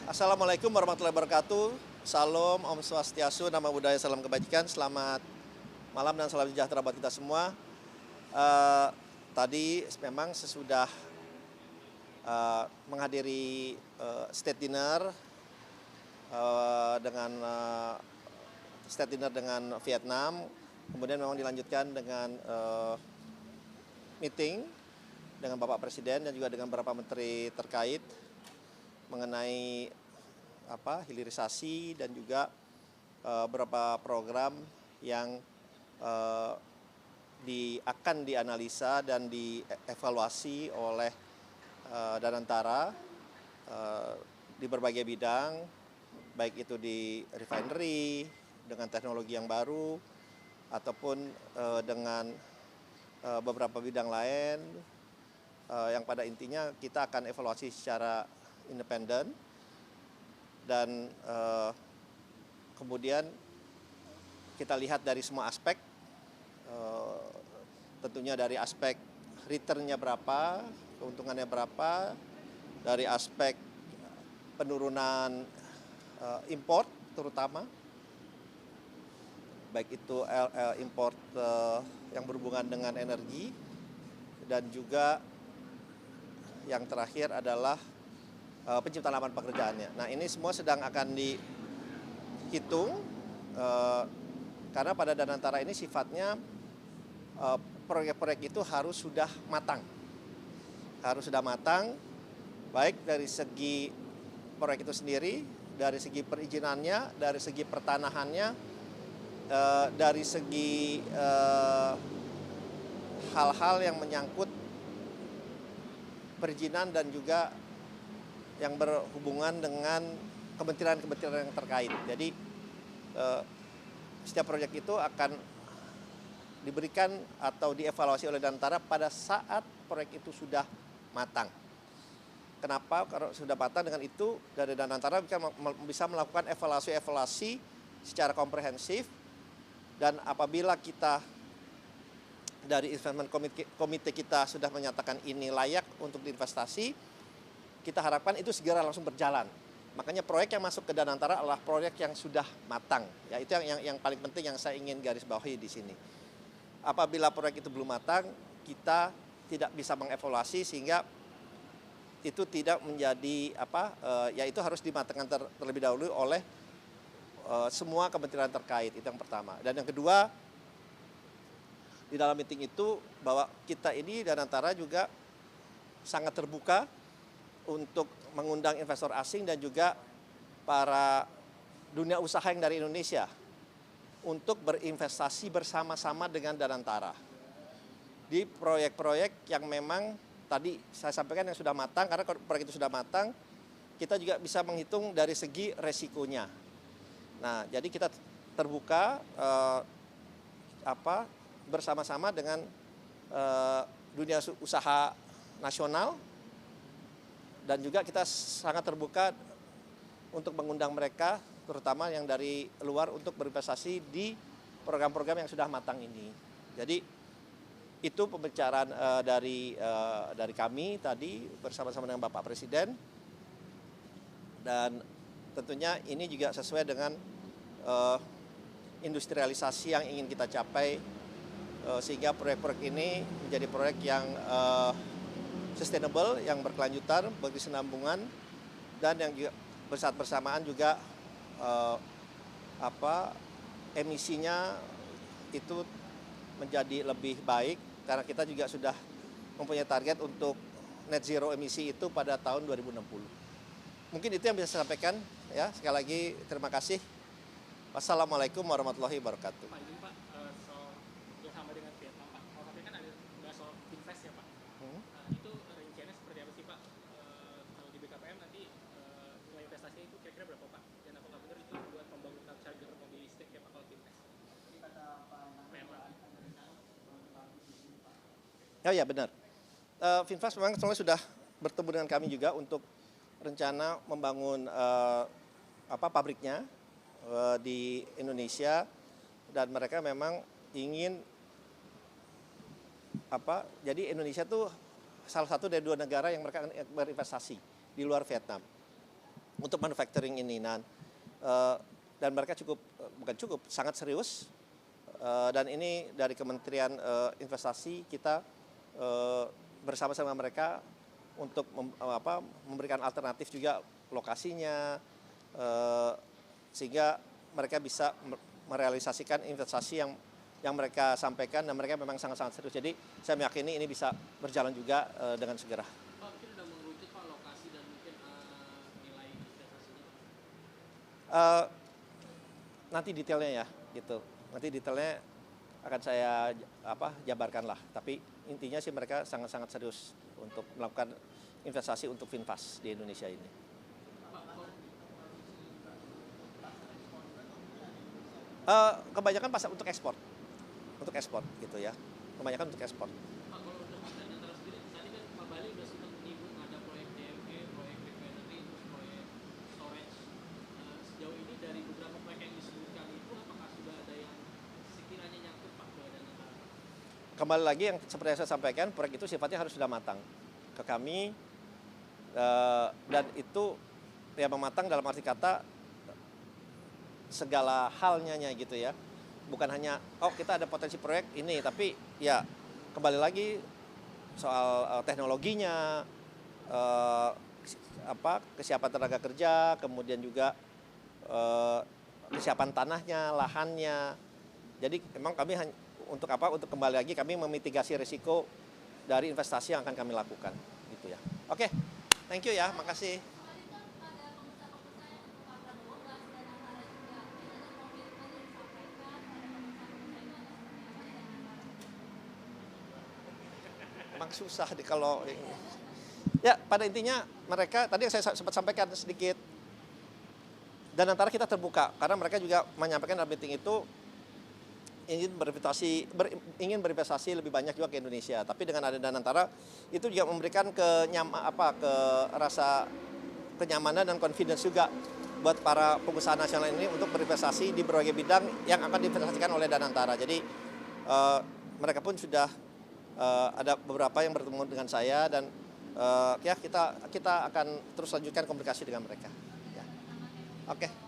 Assalamualaikum warahmatullahi wabarakatuh. Salam, Om Swastiastu, Namo Buddhaya, salam kebajikan. Selamat malam dan salam sejahtera buat kita semua. Eh, Tadi memang sesudah menghadiri state dinner dengan state dinner dengan Vietnam, kemudian memang dilanjutkan dengan meeting dengan Bapak Presiden dan juga dengan beberapa menteri terkait mengenai hilirisasi dan juga beberapa program yang akan dianalisa dan dievaluasi oleh Danantara di berbagai bidang, baik itu di refinery dengan teknologi yang baru ataupun dengan beberapa bidang lain yang pada intinya kita akan evaluasi secara independen dan kemudian kita lihat dari semua aspek, tentunya dari aspek return-nya berapa, keuntungannya berapa, dari aspek penurunan import terutama, baik itu import yang berhubungan dengan energi, dan juga yang terakhir adalah penciptaan lapangan pekerjaannya. Nah, ini semua sedang akan dihitung karena pada Danantara ini sifatnya proyek-proyek itu harus sudah matang. Harus sudah matang, baik dari segi proyek itu sendiri, dari segi perizinannya, dari segi pertanahannya, dari segi hal-hal yang menyangkut perizinan dan juga yang berhubungan dengan kementerian-kementerian yang terkait. Jadi setiap proyek itu akan diberikan atau dievaluasi oleh Danantara pada saat proyek itu sudah matang. Kenapa? Karena sudah matang, dengan itu dari Danantara bisa melakukan evaluasi secara komprehensif, dan apabila kita dari investment komite kita sudah menyatakan ini layak untuk diinvestasi, kita harapkan itu segera langsung berjalan. Makanya proyek yang masuk ke Danantara adalah proyek yang sudah matang. Ya, itu yang paling penting yang saya ingin garis bawahi di sini. Apabila proyek itu belum matang, kita tidak bisa mengevaluasi, sehingga itu tidak menjadi itu harus dimatangkan terlebih dahulu oleh semua kementerian terkait. Itu yang pertama. Dan yang kedua, di dalam meeting itu bahwa kita ini Danantara juga sangat terbuka untuk mengundang investor asing dan juga para dunia usaha yang dari Indonesia untuk berinvestasi bersama-sama dengan Danantara di proyek-proyek yang memang tadi saya sampaikan yang sudah matang. Karena kalau proyek itu sudah matang, kita juga bisa menghitung dari segi resikonya. Nah, jadi kita terbuka bersama-sama dengan dunia usaha nasional, dan juga kita sangat terbuka untuk mengundang mereka, terutama yang dari luar, untuk berinvestasi di program-program yang sudah matang ini. Jadi itu pembicaraan dari kami tadi bersama-sama dengan Bapak Presiden, dan tentunya ini juga sesuai dengan industrialisasi yang ingin kita capai, sehingga proyek-proyek ini menjadi proyek yang sustainable, yang berkelanjutan, berkesinambungan, dan yang juga saat bersamaan juga emisinya itu menjadi lebih baik, karena kita juga sudah mempunyai target untuk net zero emisi itu pada tahun 2060. Mungkin itu yang bisa saya sampaikan. Ya, sekali lagi terima kasih. Wassalamualaikum warahmatullahi wabarakatuh. Pak, ini Pak, soal yang sama dengan Vietnam, Pak. Kalau tadi kan ada bahas soal invest ya, Pak. Itu rinciannya seperti apa sih, Pak? Kalau di BKPM nanti nilai investasinya itu kira-kira berapa, Pak? Dan apakah benar itu buat pembangunan charger mobil listrik ya, Pak, kalau invest? Jadi kata Pak Menpan. Oh ya, benar. Finfast memang sudah bertemu dengan kami juga untuk rencana membangun pabriknya di Indonesia, dan mereka memang ingin jadi Indonesia tuh salah satu dari dua negara yang mereka berinvestasi di luar Vietnam. untuk manufacturing ini. Dan mereka sangat serius. Dan ini dari Kementerian Investasi kita bersama-sama mereka untuk memberikan alternatif juga lokasinya, sehingga mereka bisa merealisasikan investasi yang mereka sampaikan, dan mereka memang sangat-sangat serius. Jadi saya meyakini ini bisa berjalan juga dengan segera. Pak, mungkin sudah mengerucut Pak lokasi dan mungkin nilai investasinya? Nanti detailnya ya, gitu. Nanti detailnya akan saya jabarkan lah. Tapi intinya sih mereka sangat-sangat serius untuk melakukan investasi untuk VinFast di Indonesia ini. Kebanyakan pasar untuk ekspor gitu ya. Kebanyakan untuk ekspor. Pak, kalau untuk Danantara sendiri, tadi kan Pak Bali sudah sempat menyinggung ada proyek DME, proyek refinery, terus proyek storage. Sejauh ini dari beberapa proyek yang disebutkan itu, apakah sudah ada yang sekiranya nyangkut Pak ke Danantara? Kembali lagi yang seperti yang saya sampaikan, proyek itu sifatnya harus sudah matang ke kami, dan itu ya mematang dalam arti kata segala halnya gitu ya. Bukan hanya kita ada potensi proyek ini, tapi ya kembali lagi soal teknologinya, kesiapan tenaga kerja, kemudian juga kesiapan tanahnya, lahannya. Jadi memang kami untuk kembali lagi kami memitigasi risiko dari investasi yang akan kami lakukan gitu ya. Oke, thank you ya, makasih. Memang susah kalau ya, pada intinya mereka tadi yang saya sempat sampaikan sedikit, Danantara kita terbuka karena mereka juga menyampaikan dalam meeting itu ingin berinvestasi lebih banyak juga ke Indonesia. Tapi dengan ada Danantara itu juga memberikan rasa kenyamanan dan confidence juga buat para pengusaha nasional ini untuk berinvestasi di berbagai bidang yang akan diinvestasikan oleh Danantara. Jadi mereka pun sudah ada beberapa yang bertemu dengan saya, dan ya kita akan terus lanjutkan komunikasi dengan mereka. Ya. Oke.